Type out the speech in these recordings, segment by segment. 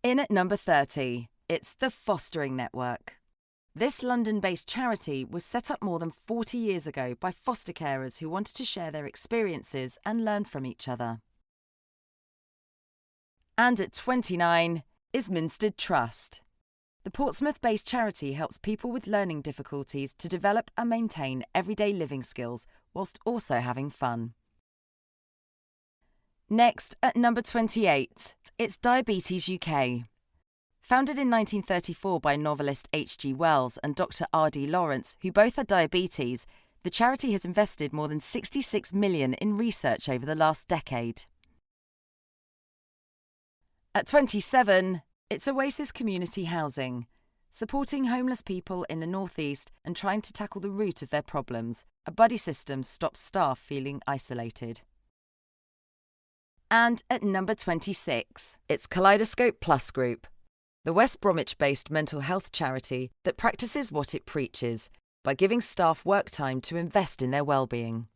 In at number 30, it's the Fostering Network. This London-based charity was set up more than 40 years ago by foster carers who wanted to share their experiences and learn from each other. And at 29 is Minstead Trust. The Portsmouth-based charity helps people with learning difficulties to develop and maintain everyday living skills whilst also having fun. Next, at number 28, it's Diabetes UK. Founded in 1934 by novelist H.G. Wells and Dr. R.D. Lawrence, who both had diabetes, the charity has invested more than £66 million in research over the last decade. At 27, it's Oasis Community Housing, supporting homeless people in the North East and trying to tackle the root of their problems. A buddy system stops staff feeling isolated. And at number 26, it's Kaleidoscope Plus Group, the West Bromwich-based mental health charity that practices what it preaches by giving staff work time to invest in their well-being.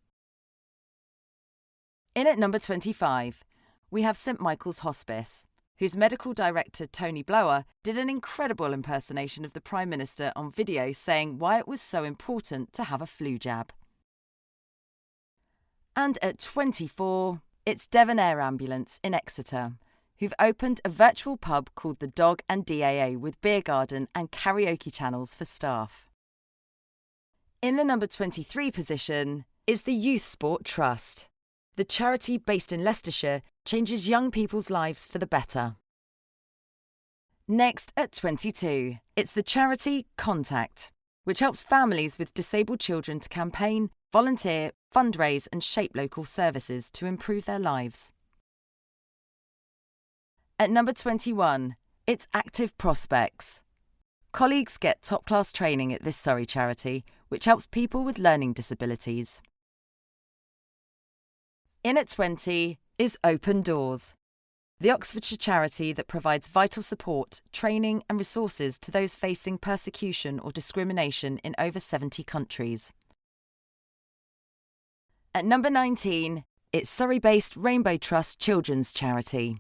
In at number 25, we have St Michael's Hospice, whose medical director Tony Blower did an incredible impersonation of the Prime Minister on video saying why it was so important to have a flu jab. And at 24, it's Devon Air Ambulance in Exeter, who've opened a virtual pub called The Dog and DAA with beer garden and karaoke channels for staff. In the number 23 position is the Youth Sport Trust. The charity based in Leicestershire changes young people's lives for the better. Next at 22, it's the charity Contact, which helps families with disabled children to campaign, volunteer, fundraise and shape local services to improve their lives. At number 21, it's Active Prospects. Colleagues get top-class training at this Surrey charity, which helps people with learning disabilities. In at 20 is Open Doors, the Oxfordshire charity that provides vital support, training and resources to those facing persecution or discrimination in over 70 countries. At number 19, it's Surrey-based Rainbow Trust Children's Charity.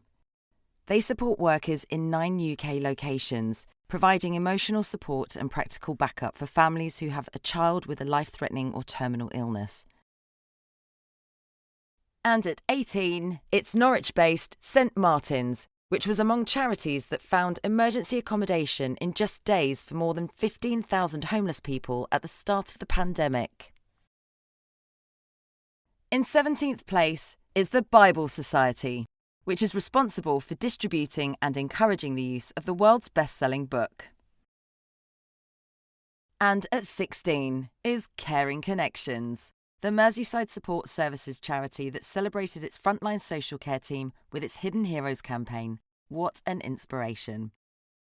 They support workers in 9 UK locations, providing emotional support and practical backup for families who have a child with a life-threatening or terminal illness. And at 18, it's Norwich-based St Martin's, which was among charities that found emergency accommodation in just days for more than 15,000 homeless people at the start of the pandemic. In 17th place is the Bible Society, which is responsible for distributing and encouraging the use of the world's best-selling book. And at 16 is Caring Connections, the Merseyside Support Services charity that celebrated its frontline social care team with its Hidden Heroes campaign. What an inspiration.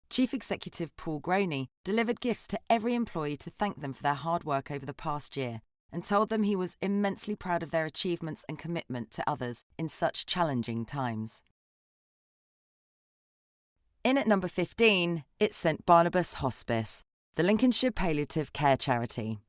Chief Executive Paul Groney delivered gifts to every employee to thank them for their hard work over the past year and told them he was immensely proud of their achievements and commitment to others in such challenging times. In at number 15, it's St Barnabas Hospice, the Lincolnshire palliative care charity.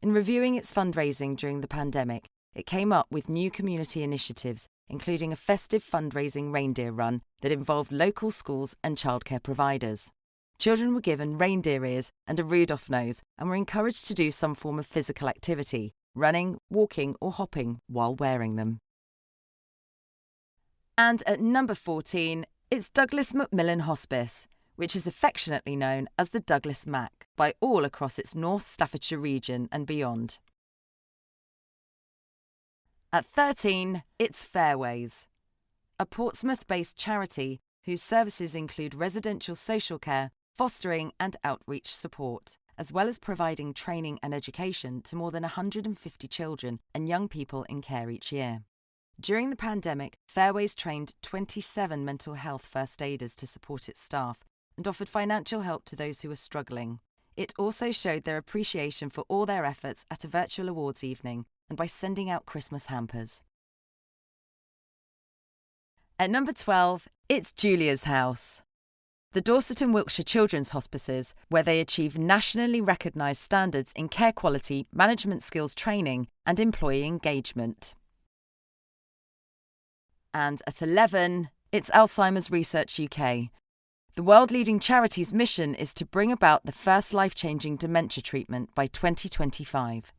In reviewing its fundraising during the pandemic, it came up with new community initiatives, including a festive fundraising reindeer run that involved local schools and childcare providers. Children were given reindeer ears and a Rudolph nose and were encouraged to do some form of physical activity, running, walking or hopping while wearing them. And at number 14, it's Douglas Macmillan Hospice, which is affectionately known as the Douglas Mac by all across its North Staffordshire region and beyond. At 13, it's Fairways, a Portsmouth-based charity whose services include residential social care, fostering and outreach support, as well as providing training and education to more than 150 children and young people in care each year. During the pandemic, Fairways trained 27 mental health first aiders to support its staff and offered financial help to those who were struggling. It also showed their appreciation for all their efforts at a virtual awards evening and by sending out Christmas hampers. At number 12, it's Julia's House. the Dorset and Wiltshire Children's Hospices, where they achieve nationally recognised standards in care quality, management skills training and employee engagement. And at 11, it's Alzheimer's Research UK. The world-leading charity's mission is to bring about the first life-changing dementia treatment by 2025.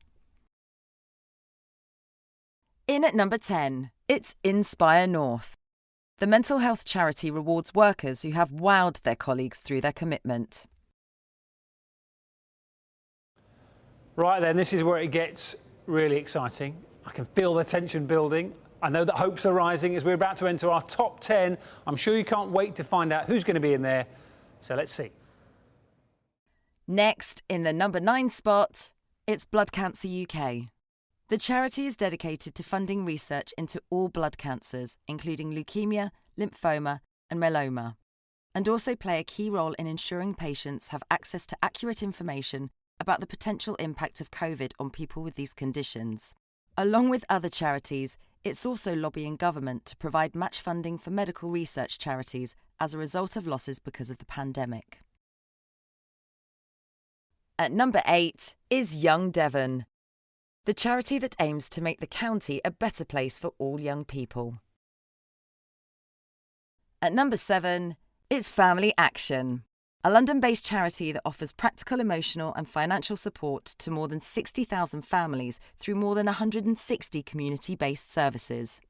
In at number 10, it's Inspire North. The mental health charity rewards workers who have wowed their colleagues through their commitment. Right then, this is where it gets really exciting. I can feel the tension building. I know that hopes are rising as we're about to enter our top 10. I'm sure you can't wait to find out who's going to be in there. So let's see. Next, in the number 9 spot, it's Blood Cancer UK. The charity is dedicated to funding research into all blood cancers, including leukemia, lymphoma, and myeloma, and also play a key role in ensuring patients have access to accurate information about the potential impact of COVID on people with these conditions. Along with other charities, it's also lobbying government to provide match funding for medical research charities as a result of losses because of the pandemic. At number 8 is Young Devon, the charity that aims to make the county a better place for all young people. At number 7, it's Family Action, a London-based charity that offers practical, emotional and financial support to more than 60,000 families through more than 160 community-based services.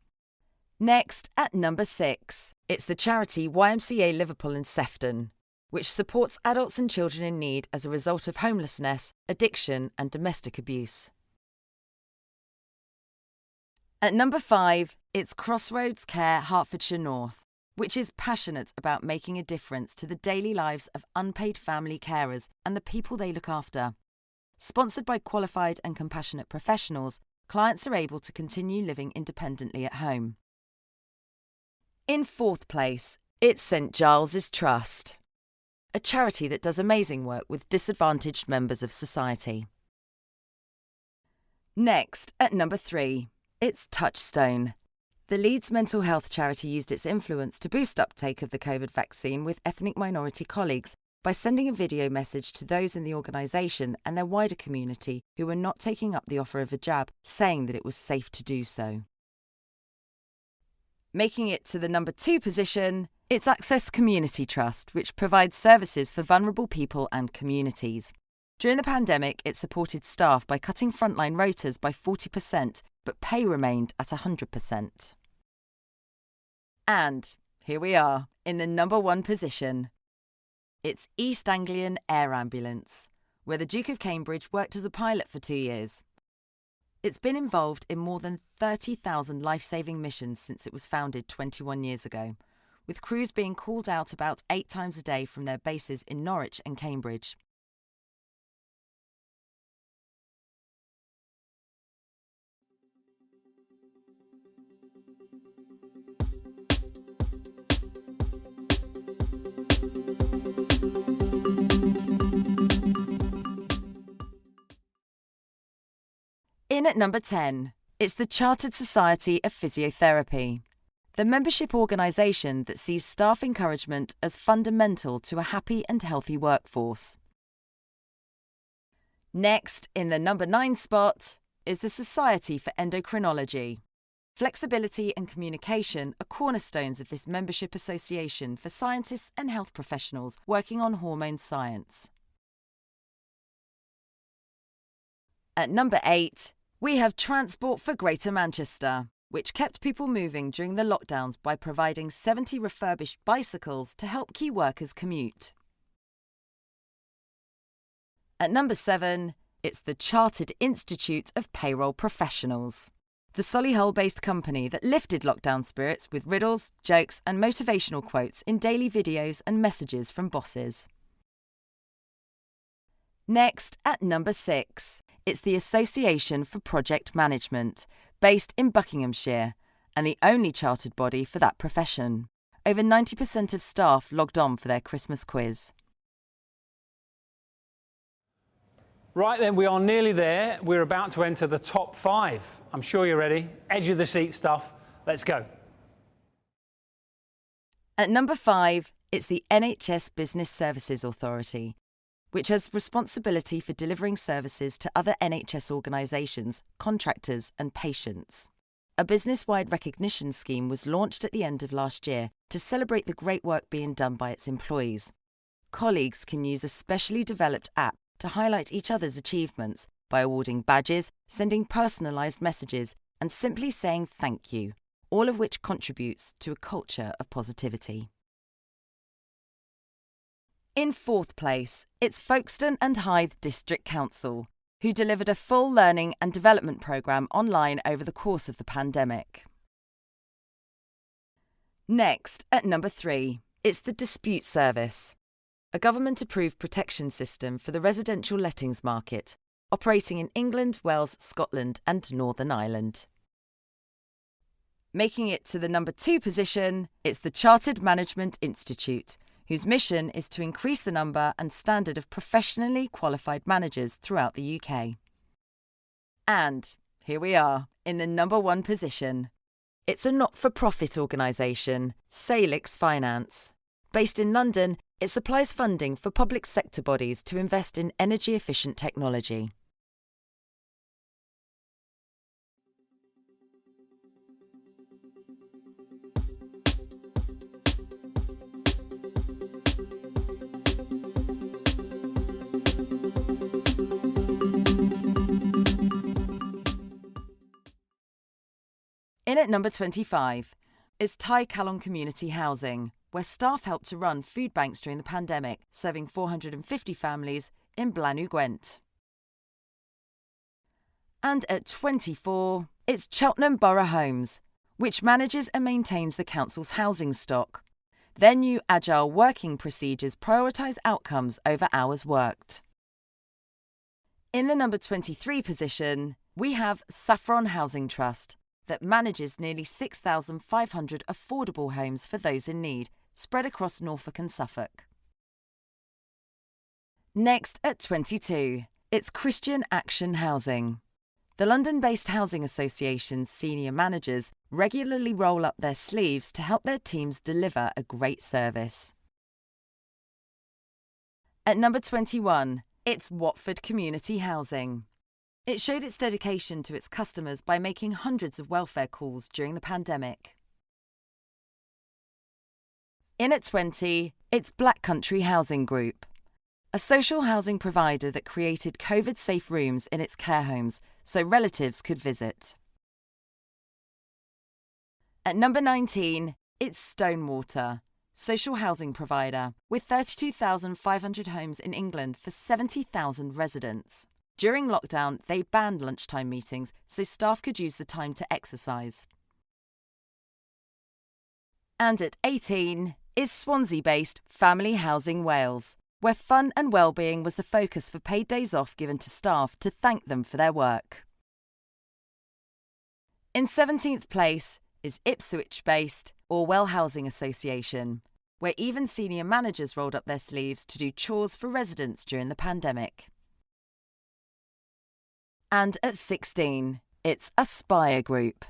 Next, at number 6, it's the charity YMCA Liverpool in Sefton, which supports adults and children in need as a result of homelessness, addiction and domestic abuse. At number 5, it's Crossroads Care Hertfordshire North, which is passionate about making a difference to the daily lives of unpaid family carers and the people they look after. Sponsored by qualified and compassionate professionals, clients are able to continue living independently at home. In 4th place, it's St Giles's Trust, a charity that does amazing work with disadvantaged members of society. Next, at number 3, it's Touchstone. The Leeds mental health charity used its influence to boost uptake of the COVID vaccine with ethnic minority colleagues by sending a video message to those in the organisation and their wider community who were not taking up the offer of a jab, saying that it was safe to do so. Making it to the number 2 position, it's Access Community Trust, which provides services for vulnerable people and communities. During the pandemic, it supported staff by cutting frontline rotas by 40%, but pay remained at 100%. And here we are, in the number 1 position. It's East Anglian Air Ambulance, where the Duke of Cambridge worked as a pilot for 2 years. It's been involved in more than 30,000 life-saving missions since it was founded 21 years ago, with crews being called out about 8 times a day from their bases in Norwich and Cambridge. In at number 10, it's the Chartered Society of Physiotherapy, the membership organisation that sees staff encouragement as fundamental to a happy and healthy workforce. Next, in the number 9 spot, is the Society for Endocrinology. Flexibility and communication are cornerstones of this membership association for scientists and health professionals working on hormone science. At number 8, we have Transport for Greater Manchester, which kept people moving during the lockdowns by providing 70 refurbished bicycles to help key workers commute. At number 7, it's the Chartered Institute of Payroll Professionals, the Solihull-based company that lifted lockdown spirits with riddles, jokes and motivational quotes in daily videos and messages from bosses. Next, at number 6, it's the Association for Project Management, based in Buckinghamshire, and the only chartered body for that profession. Over 90% of staff logged on for their Christmas quiz. Right then, we are nearly there. We're about to enter the top 5. I'm sure you're ready. Edge of the seat stuff. Let's go. At number 5, It's the NHS Business Services Authority, which has responsibility for delivering services to other NHS organisations, contractors and patients. A business-wide recognition scheme was launched at the end of last year to celebrate the great work being done by its employees. Colleagues can use a specially developed app to highlight each other's achievements by awarding badges, sending personalised messages and simply saying thank you, all of which contributes to a culture of positivity. In fourth place, it's Folkestone and Hythe District Council, who delivered a full learning and development programme online over the course of the pandemic. Next, at number 3, it's the Dispute Service, a government-approved protection system for the residential lettings market, operating in England, Wales, Scotland and Northern Ireland. Making it to the number 2 position, it's the Chartered Management Institute, whose mission is to increase the number and standard of professionally qualified managers throughout the UK. And here we are, in the number 1 position. It's a not-for-profit organisation, Salix Finance. Based in London, it supplies funding for public sector bodies to invest in energy-efficient technology. In at number 25 is Tai Kalon Community Housing, where staff helped to run food banks during the pandemic, serving 450 families in Blanw Gwent. And at 24, it's Cheltenham Borough Homes, which manages and maintains the council's housing stock. Their new agile working procedures prioritise outcomes over hours worked. In the number 23 position, we have Saffron Housing Trust, that manages nearly 6,500 affordable homes for those in need, spread across Norfolk and Suffolk. Next, at 22, it's Christian Action Housing. The London-based Housing Association's senior managers regularly roll up their sleeves to help their teams deliver a great service. At number 21, it's Watford Community Housing. It showed its dedication to its customers by making hundreds of welfare calls during the pandemic. In at 20, it's Black Country Housing Group, a social housing provider that created COVID-safe rooms in its care homes so relatives could visit. At number 19, it's Stonewater, social housing provider with 32,500 homes in England for 70,000 residents. During lockdown, they banned lunchtime meetings so staff could use the time to exercise. And at 18 is Swansea-based Family Housing Wales, where fun and well-being was the focus for paid days off given to staff to thank them for their work. In 17th place is Ipswich-based Orwell Housing Association, where even senior managers rolled up their sleeves to do chores for residents during the pandemic. And at 16, it's Aspire Group.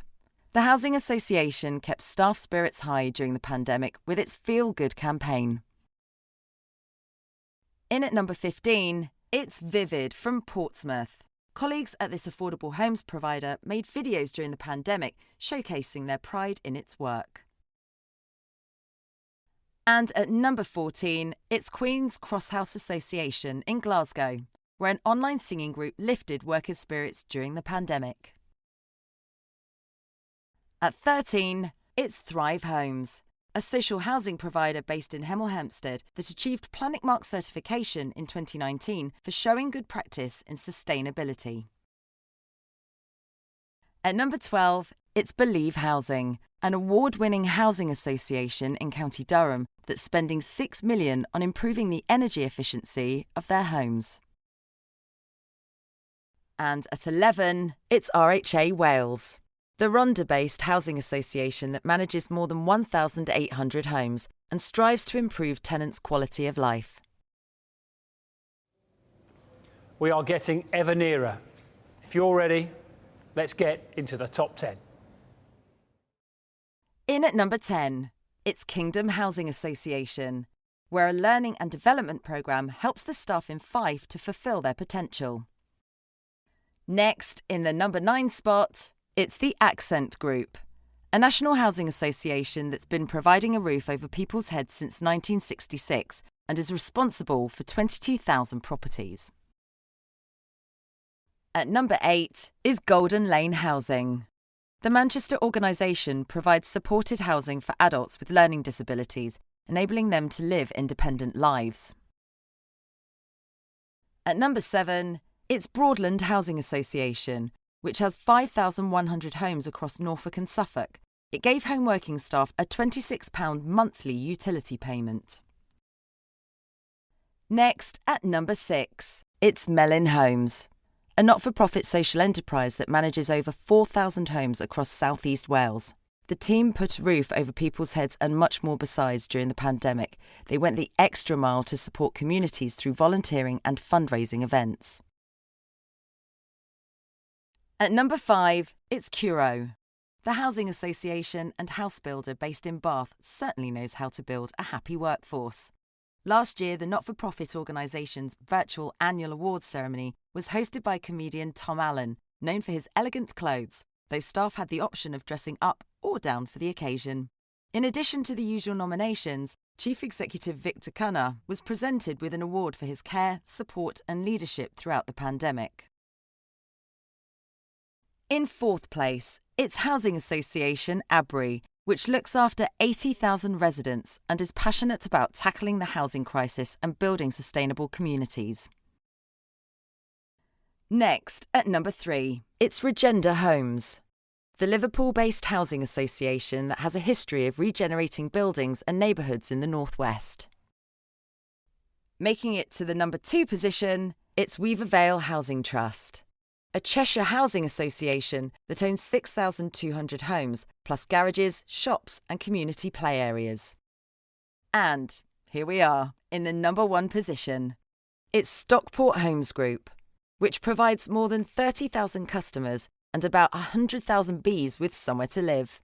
The Housing Association kept staff spirits high during the pandemic with its Feel Good campaign. In at number 15, it's Vivid from Portsmouth. Colleagues at this affordable homes provider made videos during the pandemic showcasing their pride in its work. And at number 14, it's Queen's Crosshouse Association in Glasgow, where an online singing group lifted workers' spirits during the pandemic. At 13, it's Thrive Homes, a social housing provider based in Hemel Hempstead that achieved Planet Mark certification in 2019 for showing good practice in sustainability. At number 12, it's Believe Housing, an award-winning housing association in County Durham that's spending £6 million on improving the energy efficiency of their homes. And at 11, it's RHA Wales, the Rhondda-based housing association that manages more than 1,800 homes and strives to improve tenants' quality of life. We are getting ever nearer. If you're ready, let's get into the top 10. In at number 10, It's Kingdom Housing Association, where a learning and development programme helps the staff in Fife to fulfil their potential. Next, in the number 9 spot, it's the Accent Group, a national housing association that's been providing a roof over people's heads since 1966 and is responsible for 22,000 properties. At number 8 is Golden Lane Housing. The Manchester organisation provides supported housing for adults with learning disabilities, enabling them to live independent lives. At number 7, it's Broadland Housing Association, which has 5,100 homes across Norfolk and Suffolk. It gave home working staff a £26 monthly utility payment. Next, at number 6, it's Melin Homes, a not-for-profit social enterprise that manages over 4,000 homes across South East Wales. The team put a roof over people's heads and much more besides during the pandemic. They went the extra mile to support communities through volunteering and fundraising events. At number 5, it's Curo. The housing association and house builder based in Bath certainly knows how to build a happy workforce. Last year, the not-for-profit organisation's virtual annual awards ceremony was hosted by comedian Tom Allen, known for his elegant clothes, though staff had the option of dressing up or down for the occasion. In addition to the usual nominations, Chief Executive Victor Cunha was presented with an award for his care, support and leadership throughout the pandemic. In 4th place, it's Housing Association Abri, which looks after 80,000 residents and is passionate about tackling the housing crisis and building sustainable communities. Next, at number 3, it's Regenda Homes, the Liverpool-based housing association that has a history of regenerating buildings and neighbourhoods in the northwest. Making it to the number 2 position, it's Weaver Vale Housing Trust, a Cheshire housing association that owns 6,200 homes, plus garages, shops and community play areas. And here we are, in the number 1 position. It's Stockport Homes Group, which provides more than 30,000 customers and about 100,000 bees with somewhere to live.